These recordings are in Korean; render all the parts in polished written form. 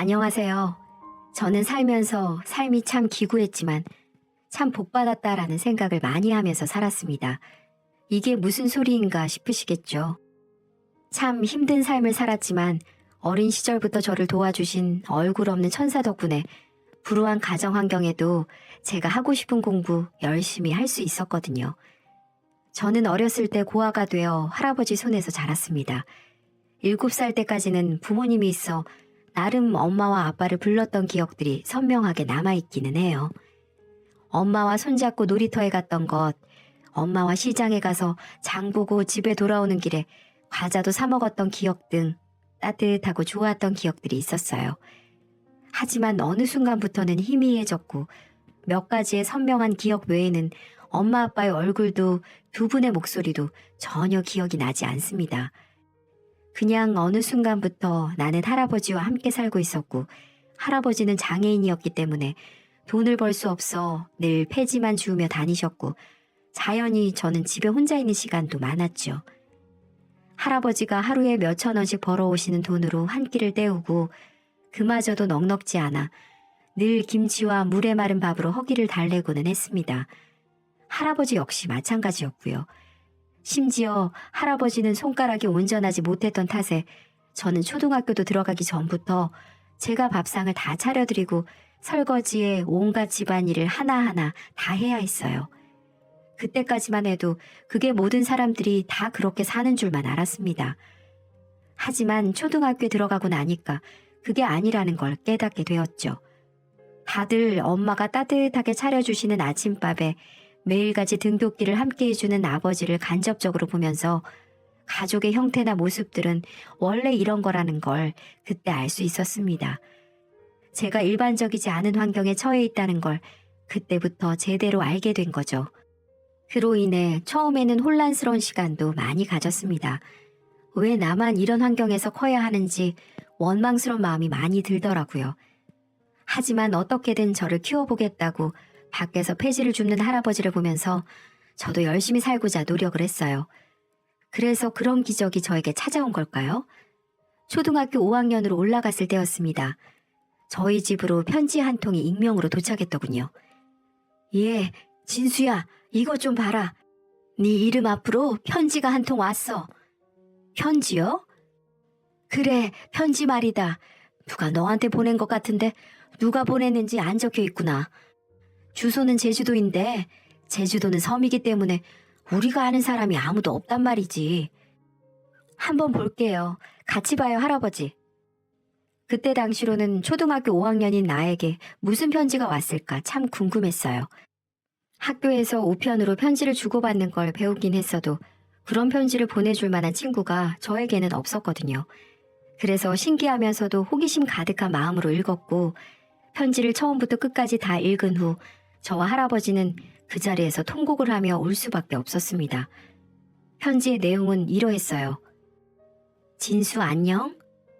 안녕하세요. 저는 살면서 삶이 참 기구했지만 참 복받았다라는 생각을 많이 하면서 살았습니다. 이게 무슨 소리인가 싶으시겠죠. 참 힘든 삶을 살았지만 어린 시절부터 저를 도와주신 얼굴 없는 천사 덕분에 불우한 가정 환경에도 제가 하고 싶은 공부 열심히 할 수 있었거든요. 저는 어렸을 때 고아가 되어 할아버지 손에서 자랐습니다. 7살 때까지는 부모님이 있어 나름 엄마와 아빠를 불렀던 기억들이 선명하게 남아있기는 해요. 엄마와 손잡고 놀이터에 갔던 것, 엄마와 시장에 가서 장 보고 집에 돌아오는 길에 과자도 사 먹었던 기억 등 따뜻하고 좋았던 기억들이 있었어요. 하지만 어느 순간부터는 희미해졌고 몇 가지의 선명한 기억 외에는 엄마 아빠의 얼굴도 두 분의 목소리도 전혀 기억이 나지 않습니다. 그냥 어느 순간부터 나는 할아버지와 함께 살고 있었고 할아버지는 장애인이었기 때문에 돈을 벌 수 없어 늘 폐지만 주우며 다니셨고 자연히 저는 집에 혼자 있는 시간도 많았죠. 할아버지가 하루에 몇천 원씩 벌어오시는 돈으로 한 끼를 때우고 그마저도 넉넉지 않아 늘 김치와 물에 마른 밥으로 허기를 달래고는 했습니다. 할아버지 역시 마찬가지였고요. 심지어 할아버지는 손가락이 온전하지 못했던 탓에 저는 초등학교도 들어가기 전부터 제가 밥상을 다 차려드리고 설거지에 온갖 집안일을 하나하나 다 해야 했어요. 그때까지만 해도 그게 모든 사람들이 다 그렇게 사는 줄만 알았습니다. 하지만 초등학교에 들어가고 나니까 그게 아니라는 걸 깨닫게 되었죠. 다들 엄마가 따뜻하게 차려주시는 아침밥에 매일같이 등굣길을 함께 해주는 아버지를 간접적으로 보면서 가족의 형태나 모습들은 원래 이런 거라는 걸 그때 알 수 있었습니다. 제가 일반적이지 않은 환경에 처해 있다는 걸 그때부터 제대로 알게 된 거죠. 그로 인해 처음에는 혼란스러운 시간도 많이 가졌습니다. 왜 나만 이런 환경에서 커야 하는지 원망스러운 마음이 많이 들더라고요. 하지만 어떻게든 저를 키워보겠다고 밖에서 폐지를 줍는 할아버지를 보면서 저도 열심히 살고자 노력을 했어요. 그래서 그런 기적이 저에게 찾아온 걸까요? 초등학교 5학년으로 올라갔을 때였습니다. 저희 집으로 편지 한 통이 익명으로 도착했더군요. 예, 진수야, 이거 좀 봐라. 네 이름 앞으로 편지가 한 통 왔어. 편지요? 그래, 편지 말이다. 누가 너한테 보낸 것 같은데 누가 보냈는지 안 적혀 있구나. 주소는 제주도인데 제주도는 섬이기 때문에 우리가 아는 사람이 아무도 없단 말이지. 한번 볼게요. 같이 봐요, 할아버지. 그때 당시로는 초등학교 5학년인 나에게 무슨 편지가 왔을까 참 궁금했어요. 학교에서 우편으로 편지를 주고받는 걸 배우긴 했어도 그런 편지를 보내줄 만한 친구가 저에게는 없었거든요. 그래서 신기하면서도 호기심 가득한 마음으로 읽었고 편지를 처음부터 끝까지 다 읽은 후 저와 할아버지는 그 자리에서 통곡을 하며 울 수밖에 없었습니다. 편지의 내용은 이러했어요. 진수 안녕?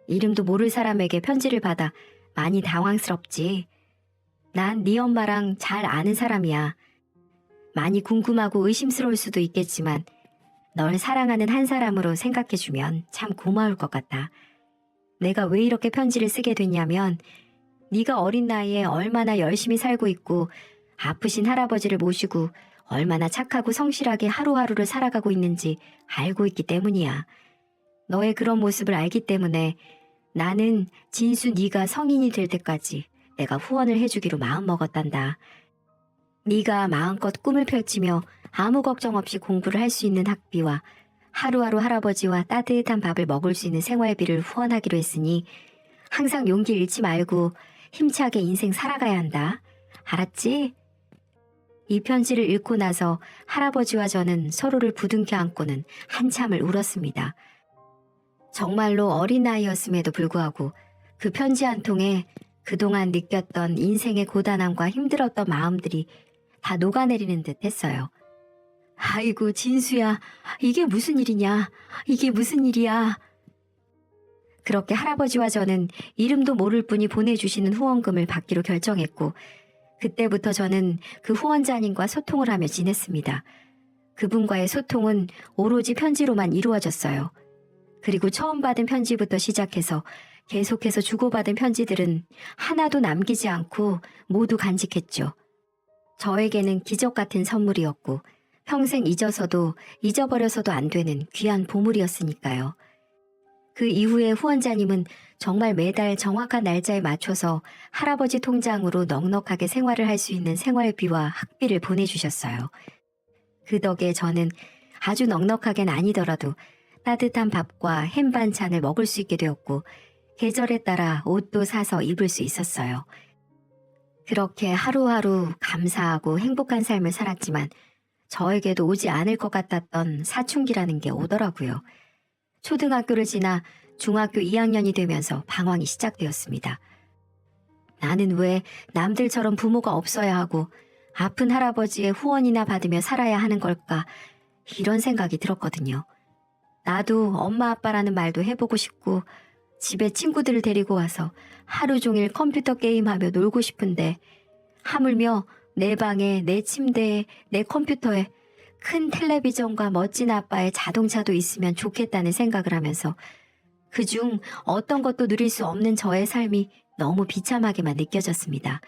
이름도 모를 사람에게 편지를 받아 많이 당황스럽지. 난 네 엄마랑 잘 아는 사람이야. 많이 궁금하고 의심스러울 수도 있겠지만 널 사랑하는 한 사람으로 생각해주면 참 고마울 것 같아. 내가 왜 이렇게 편지를 쓰게 됐냐면 네가 어린 나이에 얼마나 열심히 살고 있고 아프신 할아버지를 모시고 얼마나 착하고 성실하게 하루하루를 살아가고 있는지 알고 있기 때문이야. 너의 그런 모습을 알기 때문에 나는 진수 네가 성인이 될 때까지 내가 후원을 해주기로 마음먹었단다. 네가 마음껏 꿈을 펼치며 아무 걱정 없이 공부를 할 수 있는 학비와 하루하루 할아버지와 따뜻한 밥을 먹을 수 있는 생활비를 후원하기로 했으니 항상 용기 잃지 말고 힘차게 인생 살아가야 한다. 알았지? 이 편지를 읽고 나서 할아버지와 저는 서로를 부둥켜 안고는 한참을 울었습니다. 정말로 어린 나이였음에도 불구하고 그 편지 한 통에 그동안 느꼈던 인생의 고단함과 힘들었던 마음들이 다 녹아내리는 듯 했어요. 아이고 진수야, 이게 무슨 일이냐? 이게 무슨 일이야? 그렇게 할아버지와 저는 이름도 모를 분이 보내주시는 후원금을 받기로 결정했고 그때부터 저는 그 후원자님과 소통을 하며 지냈습니다. 그분과의 소통은 오로지 편지로만 이루어졌어요. 그리고 처음 받은 편지부터 시작해서 계속해서 주고받은 편지들은 하나도 남기지 않고 모두 간직했죠. 저에게는 기적 같은 선물이었고 평생 잊어버려서도 안 되는 귀한 보물이었으니까요. 그 이후에 후원자님은 정말 매달 정확한 날짜에 맞춰서 할아버지 통장으로 넉넉하게 생활을 할 수 있는 생활비와 학비를 보내주셨어요. 그 덕에 저는 아주 넉넉하게는 아니더라도 따뜻한 밥과 햄 반찬을 먹을 수 있게 되었고 계절에 따라 옷도 사서 입을 수 있었어요. 그렇게 하루하루 감사하고 행복한 삶을 살았지만 저에게도 오지 않을 것 같았던 사춘기라는 게 오더라고요. 초등학교를 지나 중학교 2학년이 되면서 방황이 시작되었습니다. 나는 왜 남들처럼 부모가 없어야 하고 아픈 할아버지의 후원이나 받으며 살아야 하는 걸까? 이런 생각이 들었거든요. 나도 엄마 아빠라는 말도 해보고 싶고 집에 친구들을 데리고 와서 하루 종일 컴퓨터 게임하며 놀고 싶은데 하물며 내 방에, 내 침대에, 내 컴퓨터에 큰 텔레비전과 멋진 아빠의 자동차도 있으면 좋겠다는 생각을 하면서 그중 어떤 것도 누릴 수 없는 저의 삶이 너무 비참하게만 느껴졌습니다.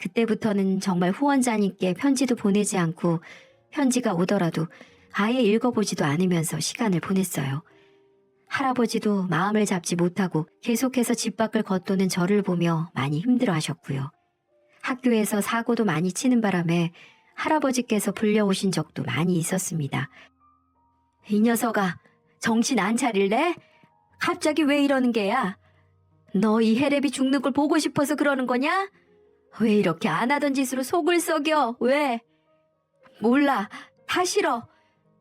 그때부터는 정말 후원자님께 편지도 보내지 않고 편지가 오더라도 아예 읽어보지도 않으면서 시간을 보냈어요. 할아버지도 마음을 잡지 못하고 계속해서 집 밖을 겉도는 저를 보며 많이 힘들어하셨고요. 학교에서 사고도 많이 치는 바람에 할아버지께서 불려오신 적도 많이 있었습니다. 이 녀석아, 정신 안 차릴래? 갑자기 왜 이러는 게야? 너 이 해랩이 죽는 걸 보고 싶어서 그러는 거냐? 왜 이렇게 안 하던 짓으로 속을 썩여? 왜? 몰라, 다 싫어.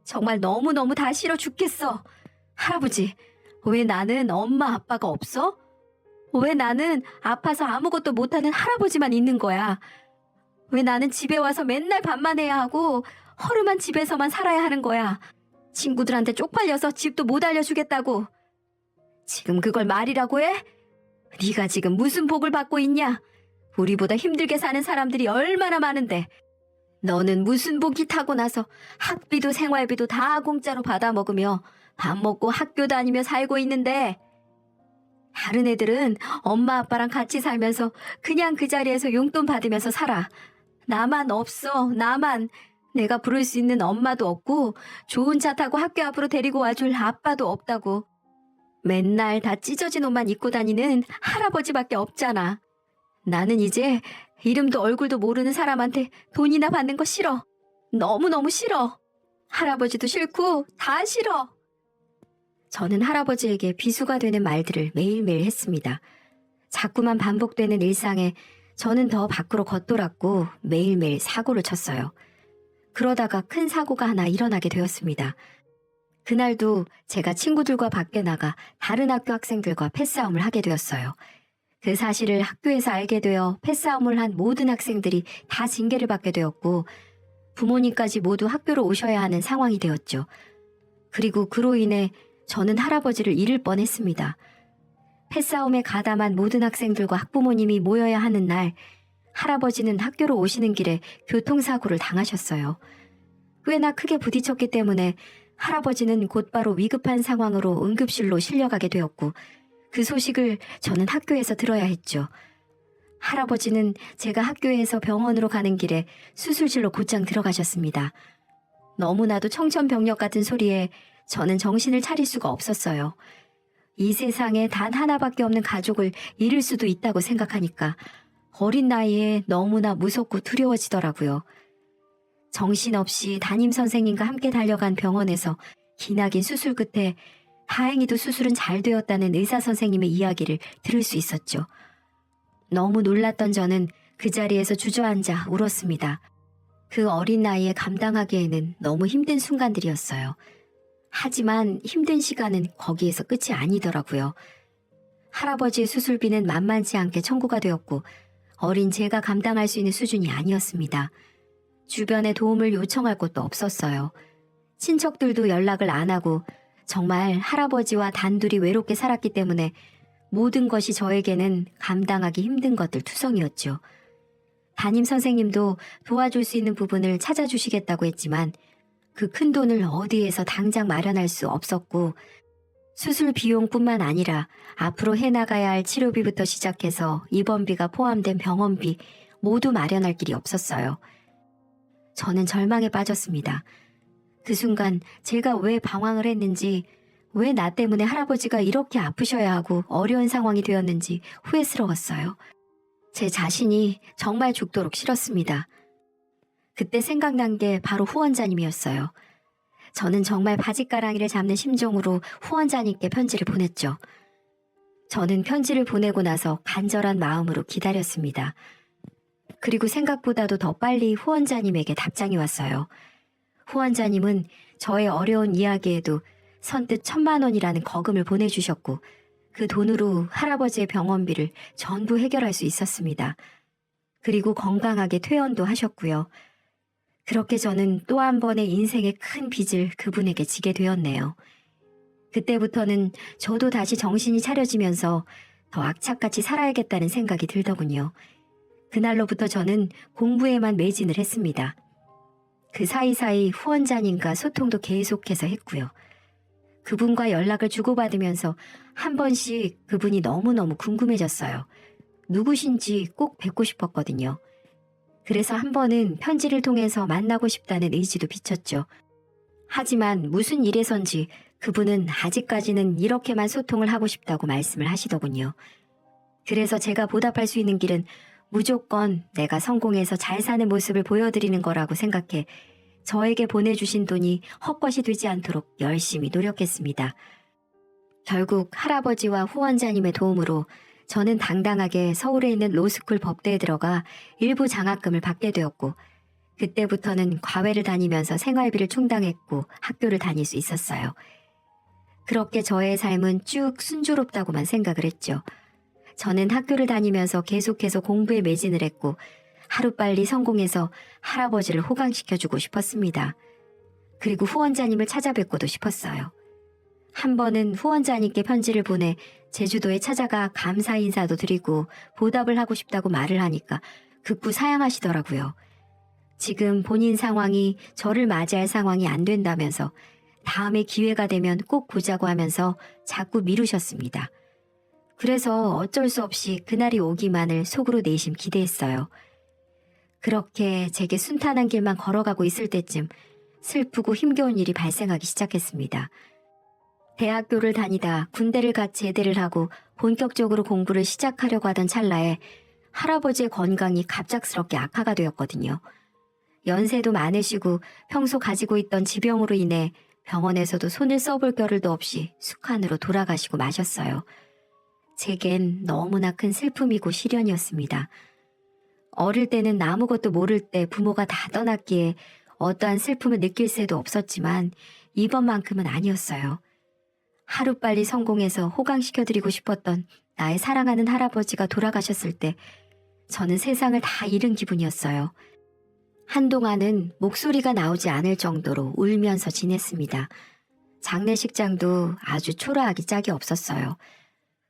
정말 너무너무 다 싫어 죽겠어. 할아버지, 왜 나는 엄마 아빠가 없어? 왜 나는 아파서 아무것도 못하는 할아버지만 있는 거야? 왜 나는 집에 와서 맨날 밥만 해야 하고 허름한 집에서만 살아야 하는 거야? 친구들한테 쪽팔려서 집도 못 알려주겠다고. 지금 그걸 말이라고 해? 네가 지금 무슨 복을 받고 있냐? 우리보다 힘들게 사는 사람들이 얼마나 많은데 너는 무슨 복이 타고 나서 학비도 생활비도 다 공짜로 받아먹으며 밥 먹고 학교 다니며 살고 있는데 다른 애들은 엄마 아빠랑 같이 살면서 그냥 그 자리에서 용돈 받으면서 살아. 나만 없어. 나만. 내가 부를 수 있는 엄마도 없고 좋은 차 타고 학교 앞으로 데리고 와줄 아빠도 없다고. 맨날 다 찢어진 옷만 입고 다니는 할아버지밖에 없잖아. 나는 이제 이름도 얼굴도 모르는 사람한테 돈이나 받는 거 싫어. 너무너무 싫어. 할아버지도 싫고 다 싫어. 저는 할아버지에게 비수가 되는 말들을 매일매일 했습니다. 자꾸만 반복되는 일상에 저는 더 밖으로 겉돌았고 매일매일 사고를 쳤어요. 그러다가 큰 사고가 하나 일어나게 되었습니다. 그날도 제가 친구들과 밖에 나가 다른 학교 학생들과 패싸움을 하게 되었어요. 그 사실을 학교에서 알게 되어 패싸움을 한 모든 학생들이 다 징계를 받게 되었고 부모님까지 모두 학교로 오셔야 하는 상황이 되었죠. 그리고 그로 인해 저는 할아버지를 잃을 뻔했습니다. 패싸움에 가담한 모든 학생들과 학부모님이 모여야 하는 날 할아버지는 학교로 오시는 길에 교통사고를 당하셨어요. 꽤나 크게 부딪혔기 때문에 할아버지는 곧바로 위급한 상황으로 응급실로 실려가게 되었고 그 소식을 저는 학교에서 들어야 했죠. 할아버지는 제가 학교에서 병원으로 가는 길에 수술실로 곧장 들어가셨습니다. 너무나도 청천벽력 같은 소리에 저는 정신을 차릴 수가 없었어요. 이 세상에 단 하나밖에 없는 가족을 잃을 수도 있다고 생각하니까 어린 나이에 너무나 무섭고 두려워지더라고요. 정신없이 담임선생님과 함께 달려간 병원에서 기나긴 수술 끝에 다행히도 수술은 잘 되었다는 의사선생님의 이야기를 들을 수 있었죠. 너무 놀랐던 저는 그 자리에서 주저앉아 울었습니다. 그 어린 나이에 감당하기에는 너무 힘든 순간들이었어요. 하지만 힘든 시간은 거기에서 끝이 아니더라고요. 할아버지의 수술비는 만만치 않게 청구가 되었고 어린 제가 감당할 수 있는 수준이 아니었습니다. 주변에 도움을 요청할 곳도 없었어요. 친척들도 연락을 안 하고 정말 할아버지와 단둘이 외롭게 살았기 때문에 모든 것이 저에게는 감당하기 힘든 것들 투성이었죠. 담임 선생님도 도와줄 수 있는 부분을 찾아주시겠다고 했지만 그 큰 돈을 어디에서 당장 마련할 수 없었고 수술 비용뿐만 아니라 앞으로 해나가야 할 치료비부터 시작해서 입원비가 포함된 병원비 모두 마련할 길이 없었어요. 저는 절망에 빠졌습니다. 그 순간 제가 왜 방황을 했는지, 왜 나 때문에 할아버지가 이렇게 아프셔야 하고 어려운 상황이 되었는지 후회스러웠어요. 제 자신이 정말 죽도록 싫었습니다. 그때 생각난 게 바로 후원자님이었어요. 저는 정말 바짓가랑이를 잡는 심정으로 후원자님께 편지를 보냈죠. 저는 편지를 보내고 나서 간절한 마음으로 기다렸습니다. 그리고 생각보다도 더 빨리 후원자님에게 답장이 왔어요. 후원자님은 저의 어려운 이야기에도 선뜻 1,000만 원이라는 거금을 보내주셨고, 그 돈으로 할아버지의 병원비를 전부 해결할 수 있었습니다. 그리고 건강하게 퇴원도 하셨고요. 그렇게 저는 또 한 번의 인생의 큰 빚을 그분에게 지게 되었네요. 그때부터는 저도 다시 정신이 차려지면서 더 악착같이 살아야겠다는 생각이 들더군요. 그날로부터 저는 공부에만 매진을 했습니다. 그 사이사이 후원자님과 소통도 계속해서 했고요. 그분과 연락을 주고받으면서 한 번씩 그분이 너무너무 궁금해졌어요. 누구신지 꼭 뵙고 싶었거든요. 그래서 한 번은 편지를 통해서 만나고 싶다는 의지도 비쳤죠. 하지만 무슨 일에선지 그분은 아직까지는 이렇게만 소통을 하고 싶다고 말씀을 하시더군요. 그래서 제가 보답할 수 있는 길은 무조건 내가 성공해서 잘 사는 모습을 보여드리는 거라고 생각해 저에게 보내주신 돈이 헛것이 되지 않도록 열심히 노력했습니다. 결국 할아버지와 후원자님의 도움으로 저는 당당하게 서울에 있는 로스쿨 법대에 들어가 일부 장학금을 받게 되었고, 그때부터는 과외를 다니면서 생활비를 충당했고 학교를 다닐 수 있었어요. 그렇게 저의 삶은 쭉 순조롭다고만 생각을 했죠. 저는 학교를 다니면서 계속해서 공부에 매진을 했고, 하루빨리 성공해서 할아버지를 호강시켜주고 싶었습니다. 그리고 후원자님을 찾아뵙고도 싶었어요. 한 번은 후원자님께 편지를 보내 제주도에 찾아가 감사 인사도 드리고 보답을 하고 싶다고 말을 하니까 극구 사양하시더라고요. 지금 본인 상황이 저를 맞이할 상황이 안 된다면서 다음에 기회가 되면 꼭 보자고 하면서 자꾸 미루셨습니다. 그래서 어쩔 수 없이 그날이 오기만을 속으로 내심 기대했어요. 그렇게 제게 순탄한 길만 걸어가고 있을 때쯤 슬프고 힘겨운 일이 발생하기 시작했습니다. 대학교를 다니다 군대를 갓 제대를 하고 본격적으로 공부를 시작하려고 하던 찰나에 할아버지의 건강이 갑작스럽게 악화가 되었거든요. 연세도 많으시고 평소 가지고 있던 지병으로 인해 병원에서도 손을 써볼 겨를도 없이 숙환으로 돌아가시고 마셨어요. 제겐 너무나 큰 슬픔이고 시련이었습니다. 어릴 때는 아무것도 모를 때 부모가 다 떠났기에 어떠한 슬픔을 느낄 새도 없었지만 이번만큼은 아니었어요. 하루빨리 성공해서 호강시켜드리고 싶었던 나의 사랑하는 할아버지가 돌아가셨을 때 저는 세상을 다 잃은 기분이었어요. 한동안은 목소리가 나오지 않을 정도로 울면서 지냈습니다. 장례식장도 아주 초라하기 짝이 없었어요.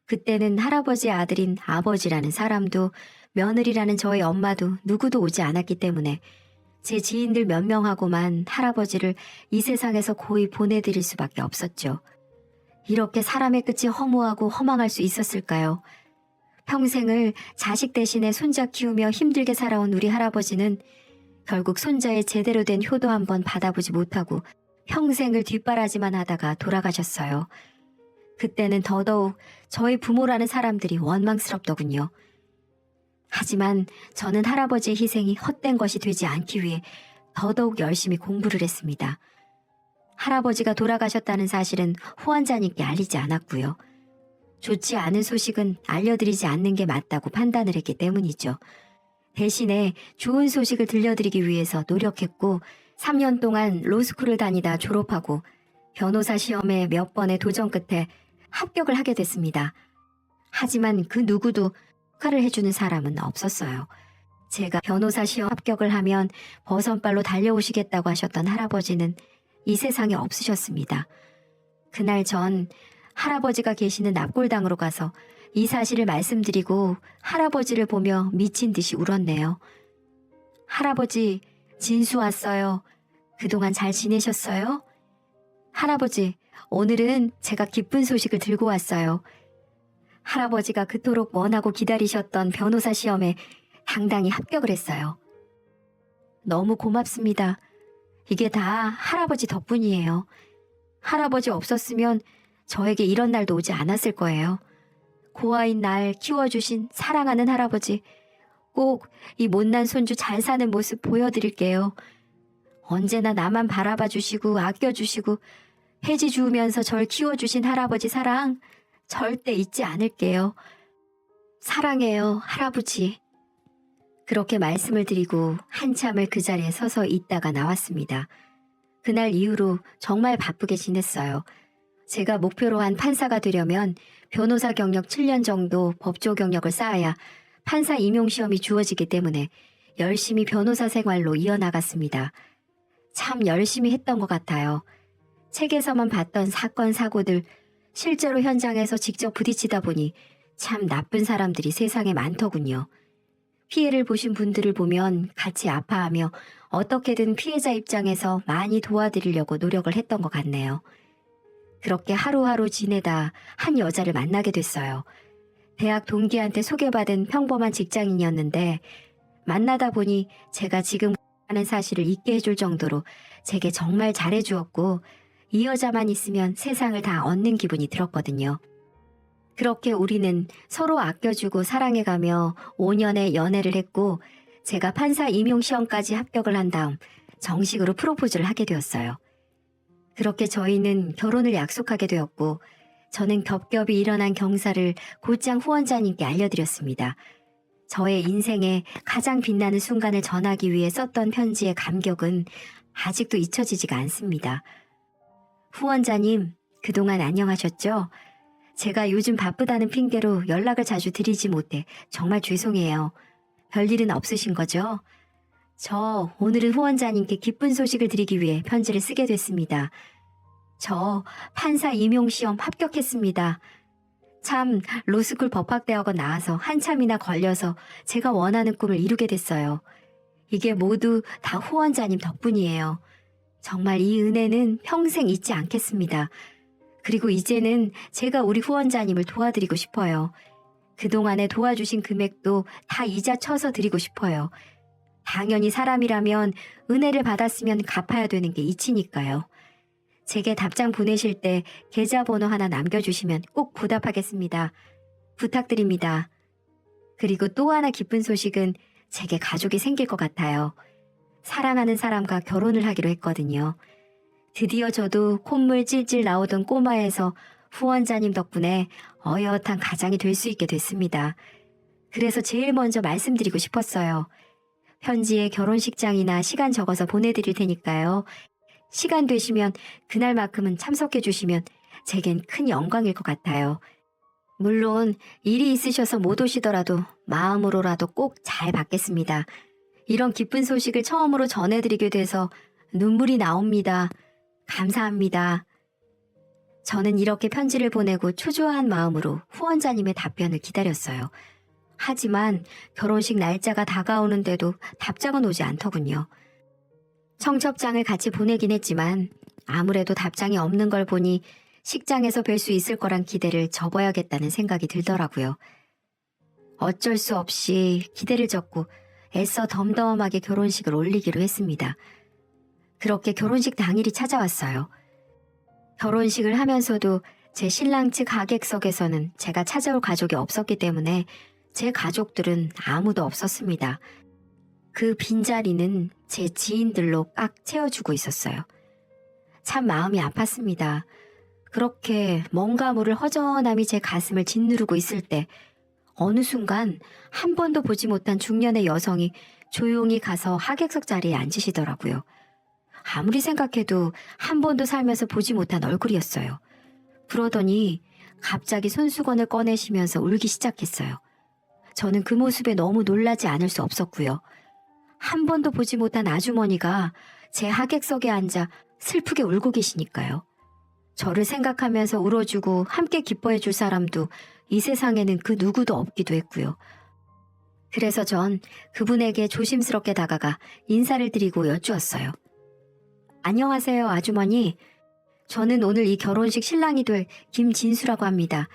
그때는 할아버지의 아들인 아버지라는 사람도 며느리라는 저의 엄마도 누구도 오지 않았기 때문에 제 지인들 몇 명하고만 할아버지를 이 세상에서 고이 보내드릴 수밖에 없었죠. 이렇게 사람의 끝이 허무하고 허망할 수 있었을까요? 평생을 자식 대신에 손자 키우며 힘들게 살아온 우리 할아버지는 결국 손자의 제대로 된 효도 한번 받아보지 못하고 평생을 뒷바라지만 하다가 돌아가셨어요. 그때는 더더욱 저희 부모라는 사람들이 원망스럽더군요. 하지만 저는 할아버지의 희생이 헛된 것이 되지 않기 위해 더더욱 열심히 공부를 했습니다. 할아버지가 돌아가셨다는 사실은 후원자님께 알리지 않았고요. 좋지 않은 소식은 알려드리지 않는 게 맞다고 판단을 했기 때문이죠. 대신에 좋은 소식을 들려드리기 위해서 노력했고 3년 동안 로스쿨을 다니다 졸업하고 변호사 시험에 몇 번의 도전 끝에 합격을 하게 됐습니다. 하지만 그 누구도 축하를 해주는 사람은 없었어요. 제가 변호사 시험 합격을 하면 버선발로 달려오시겠다고 하셨던 할아버지는 이 세상에 없으셨습니다. 그날 전 할아버지가 계시는 납골당으로 가서 이 사실을 말씀드리고 할아버지를 보며 미친 듯이 울었네요. 할아버지, 진수 왔어요. 그동안 잘 지내셨어요? 할아버지, 오늘은 제가 기쁜 소식을 들고 왔어요. 할아버지가 그토록 원하고 기다리셨던 변호사 시험에 당당히 합격을 했어요. 너무 고맙습니다. 이게 다 할아버지 덕분이에요. 할아버지 없었으면 저에게 이런 날도 오지 않았을 거예요. 고아인 날 키워주신 사랑하는 할아버지, 꼭 이 못난 손주 잘 사는 모습 보여드릴게요. 언제나 나만 바라봐 주시고 아껴주시고 해지 주우면서 절 키워주신 할아버지 사랑 절대 잊지 않을게요. 사랑해요, 할아버지. 그렇게 말씀을 드리고 한참을 그 자리에 서서 있다가 나왔습니다. 그날 이후로 정말 바쁘게 지냈어요. 제가 목표로 한 판사가 되려면 변호사 경력 7년 정도 법조 경력을 쌓아야 판사 임용 시험이 주어지기 때문에 열심히 변호사 생활로 이어나갔습니다. 참 열심히 했던 것 같아요. 책에서만 봤던 사건 사고들 실제로 현장에서 직접 부딪히다 보니 참 나쁜 사람들이 세상에 많더군요. 피해를 보신 분들을 보면 같이 아파하며 어떻게든 피해자 입장에서 많이 도와드리려고 노력을 했던 것 같네요. 그렇게 하루하루 지내다 한 여자를 만나게 됐어요. 대학 동기한테 소개받은 평범한 직장인이었는데 만나다 보니 제가 지금 하는 사실을 잊게 해줄 정도로 제게 정말 잘해주었고 이 여자만 있으면 세상을 다 얻는 기분이 들었거든요. 그렇게 우리는 서로 아껴주고 사랑해가며 5년의 연애를 했고 제가 판사 임용 시험까지 합격을 한 다음 정식으로 프로포즈를 하게 되었어요. 그렇게 저희는 결혼을 약속하게 되었고 저는 겹겹이 일어난 경사를 곧장 후원자님께 알려드렸습니다. 저의 인생에 가장 빛나는 순간을 전하기 위해 썼던 편지의 감격은 아직도 잊혀지지가 않습니다. 후원자님, 그동안 안녕하셨죠? 제가 요즘 바쁘다는 핑계로 연락을 자주 드리지 못해 정말 죄송해요. 별일은 없으신 거죠? 저 오늘은 후원자님께 기쁜 소식을 드리기 위해 편지를 쓰게 됐습니다. 저 판사 임용시험 합격했습니다. 참 로스쿨 법학대학원 나와서 한참이나 걸려서 제가 원하는 꿈을 이루게 됐어요. 이게 모두 다 후원자님 덕분이에요. 정말 이 은혜는 평생 잊지 않겠습니다. 그리고 이제는 제가 우리 후원자님을 도와드리고 싶어요. 그동안에 도와주신 금액도 다 이자 쳐서 드리고 싶어요. 당연히 사람이라면 은혜를 받았으면 갚아야 되는 게 이치니까요. 제게 답장 보내실 때 계좌번호 하나 남겨주시면 꼭 보답하겠습니다. 부탁드립니다. 그리고 또 하나 기쁜 소식은 제게 가족이 생길 것 같아요. 사랑하는 사람과 결혼을 하기로 했거든요. 드디어 저도 콧물 찔찔 나오던 꼬마에서 후원자님 덕분에 어엿한 가장이 될 수 있게 됐습니다. 그래서 제일 먼저 말씀드리고 싶었어요. 편지에 결혼식장이나 시간 적어서 보내드릴 테니까요. 시간 되시면 그날만큼은 참석해 주시면 제겐 큰 영광일 것 같아요. 물론 일이 있으셔서 못 오시더라도 마음으로라도 꼭 잘 받겠습니다. 이런 기쁜 소식을 처음으로 전해드리게 돼서 눈물이 나옵니다. 감사합니다. 저는 이렇게 편지를 보내고 초조한 마음으로 후원자님의 답변을 기다렸어요. 하지만 결혼식 날짜가 다가오는데도 답장은 오지 않더군요. 청첩장을 같이 보내긴 했지만 아무래도 답장이 없는 걸 보니 식장에서 뵐 수 있을 거란 기대를 접어야겠다는 생각이 들더라고요. 어쩔 수 없이 기대를 접고 애써 덤덤하게 결혼식을 올리기로 했습니다. 그렇게 결혼식 당일이 찾아왔어요. 결혼식을 하면서도 제 신랑 측 하객석에서는 제가 찾아올 가족이 없었기 때문에 제 가족들은 아무도 없었습니다. 그 빈자리는 제 지인들로 꽉 채워주고 있었어요. 참 마음이 아팠습니다. 그렇게 뭔가 모를 허전함이 제 가슴을 짓누르고 있을 때 어느 순간 한 번도 보지 못한 중년의 여성이 조용히 가서 하객석 자리에 앉으시더라고요. 아무리 생각해도 한 번도 살면서 보지 못한 얼굴이었어요. 그러더니 갑자기 손수건을 꺼내시면서 울기 시작했어요. 저는 그 모습에 너무 놀라지 않을 수 없었고요. 한 번도 보지 못한 아주머니가 제 하객석에 앉아 슬프게 울고 계시니까요. 저를 생각하면서 울어주고 함께 기뻐해 줄 사람도 이 세상에는 그 누구도 없기도 했고요. 그래서 전 그분에게 조심스럽게 다가가 인사를 드리고 여쭈었어요. 안녕하세요, 아주머니. 저는 오늘 이 결혼식 신랑이 될 김진수라고 합니다.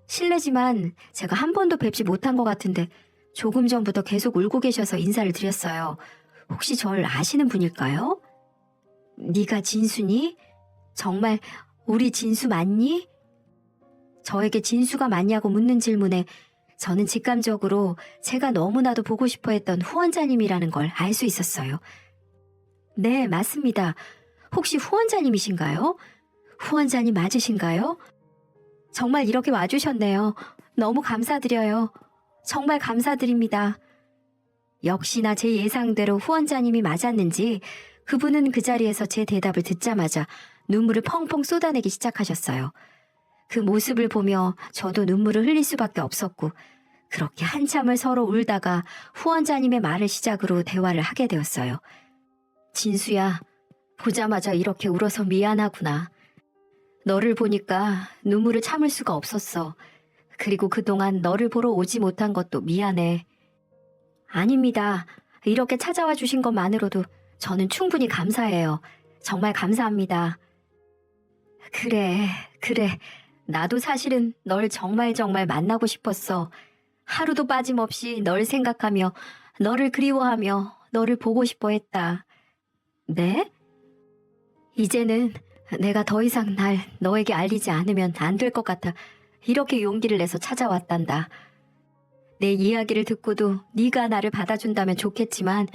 실례지만 제가 한 번도 뵙지 못한 것 같은데 조금 전부터 계속 울고 계셔서 인사를 드렸어요. 혹시 절 아시는 분일까요? 네가 진수니? 정말 우리 진수 맞니? 저에게 진수가 맞냐고 묻는 질문에 저는 직감적으로 제가 너무나도 보고 싶어 했던 후원자님이라는 걸 알 수 있었어요. 네, 맞습니다. 혹시 후원자님이신가요? 후원자님 맞으신가요? 정말 이렇게 와주셨네요. 너무 감사드려요. 정말 감사드립니다. 역시나 제 예상대로 후원자님이 맞았는지 그분은 그 자리에서 제 대답을 듣자마자 눈물을 펑펑 쏟아내기 시작하셨어요. 그 모습을 보며 저도 눈물을 흘릴 수밖에 없었고 그렇게 한참을 서로 울다가 후원자님의 말을 시작으로 대화를 하게 되었어요. 진수야, 보자마자 이렇게 울어서 미안하구나. 너를 보니까 눈물을 참을 수가 없었어. 그리고 그동안 너를 보러 오지 못한 것도 미안해. 아닙니다. 이렇게 찾아와 주신 것만으로도 저는 충분히 감사해요. 정말 감사합니다. 그래. 나도 사실은 널 정말 만나고 싶었어. 하루도 빠짐없이 널 생각하며 너를 그리워하며 너를 보고 싶어 했다. 네? 이제는 내가 더 이상 날 너에게 알리지 않으면 안 될 것 같아 이렇게 용기를 내서 찾아왔단다. 내 이야기를 듣고도 네가 나를 받아준다면 좋겠지만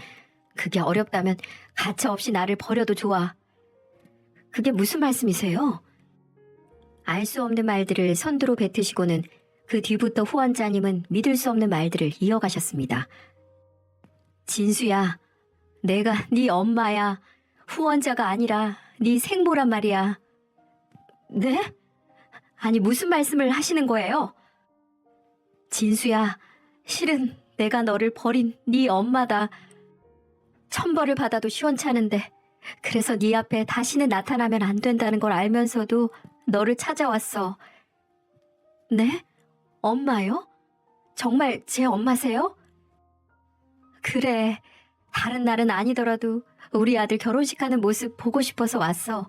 그게 어렵다면 가차없이 나를 버려도 좋아. 그게 무슨 말씀이세요? 알 수 없는 말들을 선두로 뱉으시고는 그 뒤부터 후원자님은 믿을 수 없는 말들을 이어가셨습니다. 진수야, 내가 네 엄마야. 후원자가 아니라 네 생모란 말이야. 네? 아니 무슨 말씀을 하시는 거예요? 진수야, 실은 내가 너를 버린 네 엄마다. 천벌을 받아도 시원찮은데 그래서 네 앞에 다시는 나타나면 안 된다는 걸 알면서도 너를 찾아왔어. 네? 엄마요? 정말 제 엄마세요? 그래, 다른 날은 아니더라도 우리 아들 결혼식하는 모습 보고 싶어서 왔어.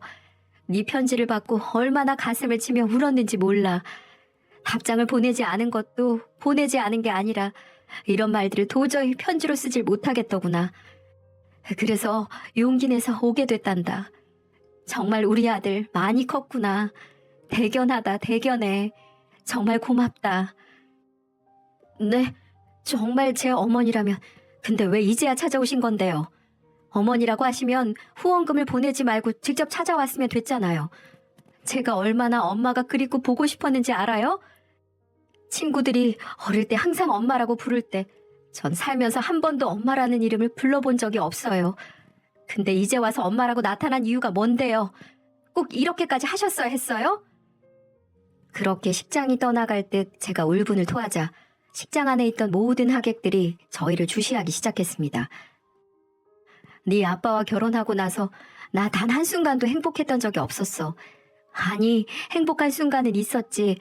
네 편지를 받고 얼마나 가슴을 치며 울었는지 몰라. 답장을 보내지 않은 것도 보내지 않은 게 아니라 이런 말들을 도저히 편지로 쓰질 못하겠더구나. 그래서 용기 내서 오게 됐단다. 정말 우리 아들 많이 컸구나. 대견하다, 대견해. 정말 고맙다. 네, 정말 제 어머니라면 근데 왜 이제야 찾아오신 건데요? 어머니라고 하시면 후원금을 보내지 말고 직접 찾아왔으면 됐잖아요. 제가 얼마나 엄마가 그립고 보고 싶었는지 알아요? 친구들이 어릴 때 항상 엄마라고 부를 때 전 살면서 한 번도 엄마라는 이름을 불러본 적이 없어요. 근데 이제 와서 엄마라고 나타난 이유가 뭔데요? 꼭 이렇게까지 하셨어야 했어요? 그렇게 식장이 떠나갈 듯 제가 울분을 토하자 식장 안에 있던 모든 하객들이 저희를 주시하기 시작했습니다. 네 아빠와 결혼하고 나서 나 단 한순간도 행복했던 적이 없었어. 아니, 행복한 순간은 있었지.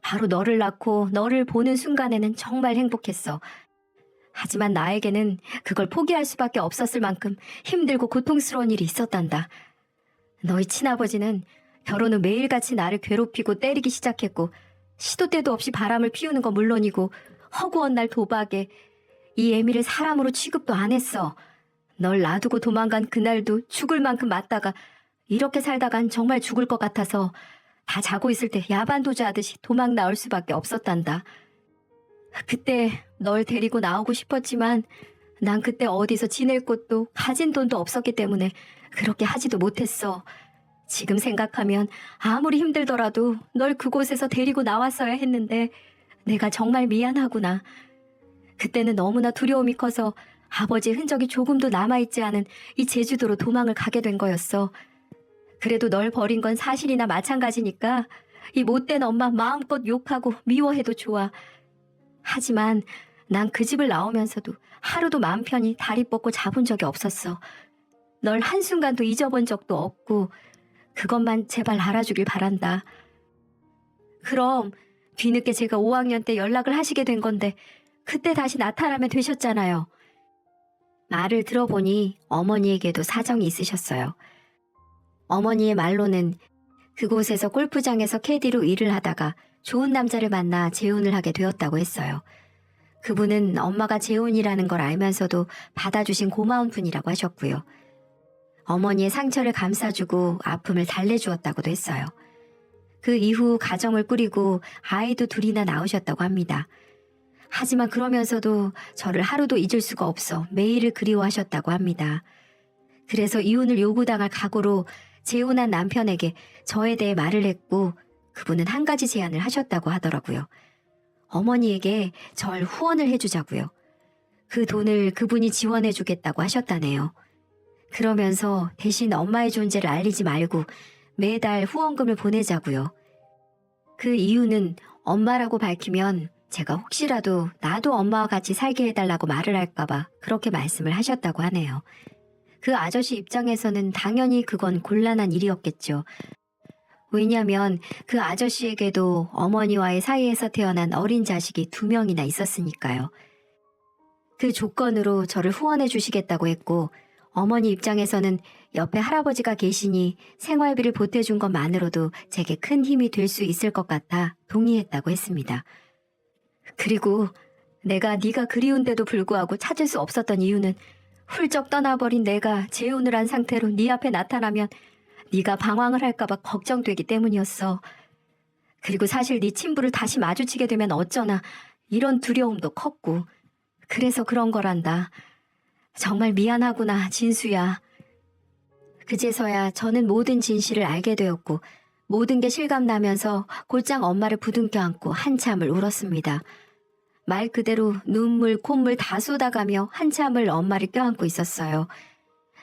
바로 너를 낳고 너를 보는 순간에는 정말 행복했어. 하지만 나에게는 그걸 포기할 수밖에 없었을 만큼 힘들고 고통스러운 일이 있었단다. 너희 친아버지는 결혼 후 매일같이 나를 괴롭히고 때리기 시작했고 시도 때도 없이 바람을 피우는 건 물론이고 허구한 날 도박에 이 애미를 사람으로 취급도 안 했어. 널 놔두고 도망간 그날도 죽을 만큼 맞다가 이렇게 살다간 정말 죽을 것 같아서 다 자고 있을 때 야반도주하듯이 도망 나올 수밖에 없었단다. 그때 널 데리고 나오고 싶었지만 난 그때 어디서 지낼 곳도 가진 돈도 없었기 때문에 그렇게 하지도 못했어. 지금 생각하면 아무리 힘들더라도 널 그곳에서 데리고 나왔어야 했는데 내가 정말 미안하구나. 그때는 너무나 두려움이 커서 아버지의 흔적이 조금도 남아있지 않은 이 제주도로 도망을 가게 된 거였어. 그래도 널 버린 건 사실이나 마찬가지니까 이 못된 엄마 마음껏 욕하고 미워해도 좋아. 하지만 난 그 집을 나오면서도 하루도 마음 편히 다리 뻗고 자본 적이 없었어. 널 한순간도 잊어본 적도 없고 그것만 제발 알아주길 바란다. 그럼 뒤늦게 제가 5학년 때 연락을 하시게 된 건데 그때 다시 나타나면 되셨잖아요. 말을 들어보니 어머니에게도 사정이 있으셨어요. 어머니의 말로는 그곳에서 골프장에서 캐디로 일을 하다가 좋은 남자를 만나 재혼을 하게 되었다고 했어요. 그분은 엄마가 재혼이라는 걸 알면서도 받아주신 고마운 분이라고 하셨고요. 어머니의 상처를 감싸주고 아픔을 달래주었다고도 했어요. 그 이후 가정을 꾸리고 아이도 둘이나 낳으셨다고 합니다. 하지만 그러면서도 저를 하루도 잊을 수가 없어 매일을 그리워하셨다고 합니다. 그래서 이혼을 요구당할 각오로 재혼한 남편에게 저에 대해 말을 했고 그분은 한 가지 제안을 하셨다고 하더라고요. 어머니에게 절 후원을 해주자고요. 그 돈을 그분이 지원해주겠다고 하셨다네요. 그러면서 대신 엄마의 존재를 알리지 말고 매달 후원금을 보내자고요. 그 이유는 엄마라고 밝히면 제가 혹시라도 나도 엄마와 같이 살게 해달라고 말을 할까봐 그렇게 말씀을 하셨다고 하네요. 그 아저씨 입장에서는 당연히 그건 곤란한 일이었겠죠. 왜냐하면 그 아저씨에게도 어머니와의 사이에서 태어난 어린 자식이 2명이나 있었으니까요. 그 조건으로 저를 후원해 주시겠다고 했고 어머니 입장에서는 옆에 할아버지가 계시니 생활비를 보태준 것만으로도 제게 큰 힘이 될 수 있을 것 같아 동의했다고 했습니다. 그리고 내가 네가 그리운데도 불구하고 찾을 수 없었던 이유는 훌쩍 떠나버린 내가 재혼을 한 상태로 네 앞에 나타나면 네가 방황을 할까봐 걱정되기 때문이었어. 그리고 사실 네 친부를 다시 마주치게 되면 어쩌나 이런 두려움도 컸고 그래서 그런 거란다. 정말 미안하구나, 진수야. 그제서야 저는 모든 진실을 알게 되었고 모든 게 실감나면서 곧장 엄마를 부둥켜 안고 한참을 울었습니다. 말 그대로 눈물, 콧물 다 쏟아가며 한참을 엄마를 껴안고 있었어요.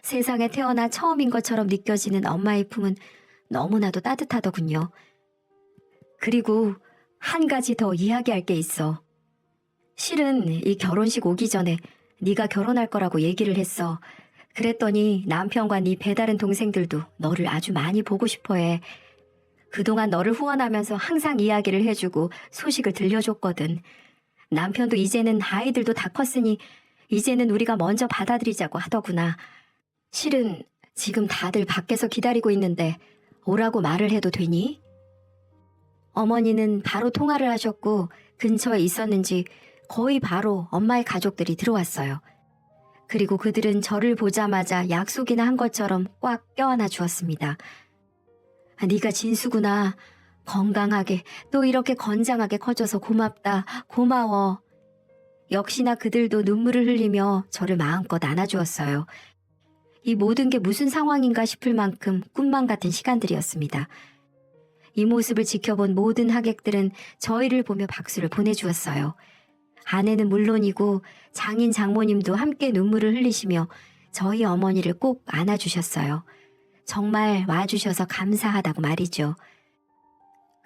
세상에 태어나 처음인 것처럼 느껴지는 엄마의 품은 너무나도 따뜻하더군요. 그리고 한 가지 더 이야기할 게 있어. 실은 이 결혼식 오기 전에 네가 결혼할 거라고 얘기를 했어. 그랬더니 남편과 네 배다른 동생들도 너를 아주 많이 보고 싶어해. 그동안 너를 후원하면서 항상 이야기를 해주고 소식을 들려줬거든. 남편도 이제는 아이들도 다 컸으니 이제는 우리가 먼저 받아들이자고 하더구나. 실은 지금 다들 밖에서 기다리고 있는데 오라고 말을 해도 되니? 어머니는 바로 통화를 하셨고 근처에 있었는지 거의 바로 엄마의 가족들이 들어왔어요. 그리고 그들은 저를 보자마자 약속이나 한 것처럼 꽉 껴안아 주었습니다. 네가 진수구나. 건강하게 또 이렇게 건장하게 커져서 고맙다. 고마워. 역시나 그들도 눈물을 흘리며 저를 마음껏 안아주었어요. 이 모든 게 무슨 상황인가 싶을 만큼 꿈만 같은 시간들이었습니다. 이 모습을 지켜본 모든 하객들은 저희를 보며 박수를 보내주었어요. 아내는 물론이고 장인 장모님도 함께 눈물을 흘리시며 저희 어머니를 꼭 안아주셨어요. 정말 와주셔서 감사하다고 말이죠.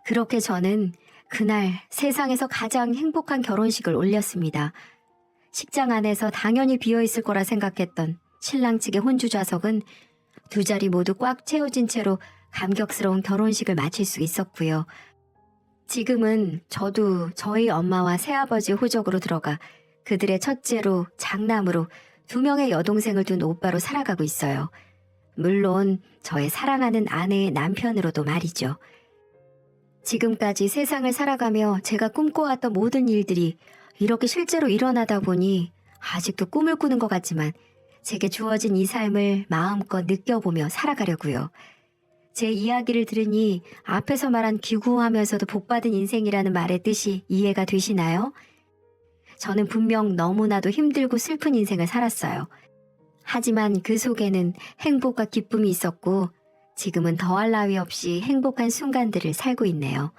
그렇게 저는 그날 세상에서 가장 행복한 결혼식을 올렸습니다. 식장 안에서 당연히 비어있을 거라 생각했던 신랑 측의 혼주 좌석은 2자리 모두 꽉 채워진 채로 감격스러운 결혼식을 마칠 수 있었고요. 지금은 저도 저희 엄마와 새아버지 호적으로 들어가 그들의 첫째로 장남으로 2명의 여동생을 둔 오빠로 살아가고 있어요. 물론 저의 사랑하는 아내의 남편으로도 말이죠. 지금까지 세상을 살아가며 제가 꿈꿔왔던 모든 일들이 이렇게 실제로 일어나다 보니 아직도 꿈을 꾸는 것 같지만 제게 주어진 이 삶을 마음껏 느껴보며 살아가려고요. 제 이야기를 들으니 앞에서 말한 기구하면서도 복받은 인생이라는 말의 뜻이 이해가 되시나요? 저는 분명 너무나도 힘들고 슬픈 인생을 살았어요. 하지만 그 속에는 행복과 기쁨이 있었고 지금은 더할 나위 없이 행복한 순간들을 살고 있네요.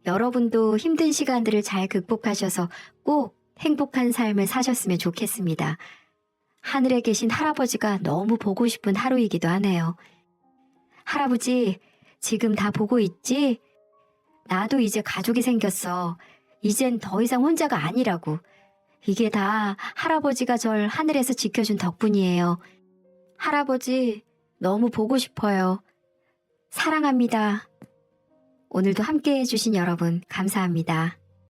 여러분도 힘든 시간들을 잘 극복하셔서 꼭 행복한 삶을 사셨으면 좋겠습니다. 하늘에 계신 할아버지가 너무 보고 싶은 하루이기도 하네요. 할아버지, 지금 다 보고 있지? 나도 이제 가족이 생겼어. 이젠 더 이상 혼자가 아니라고. 이게 다 할아버지가 절 하늘에서 지켜준 덕분이에요. 할아버지, 너무 보고 싶어요. 사랑합니다. 오늘도 함께 해주신 여러분 감사합니다.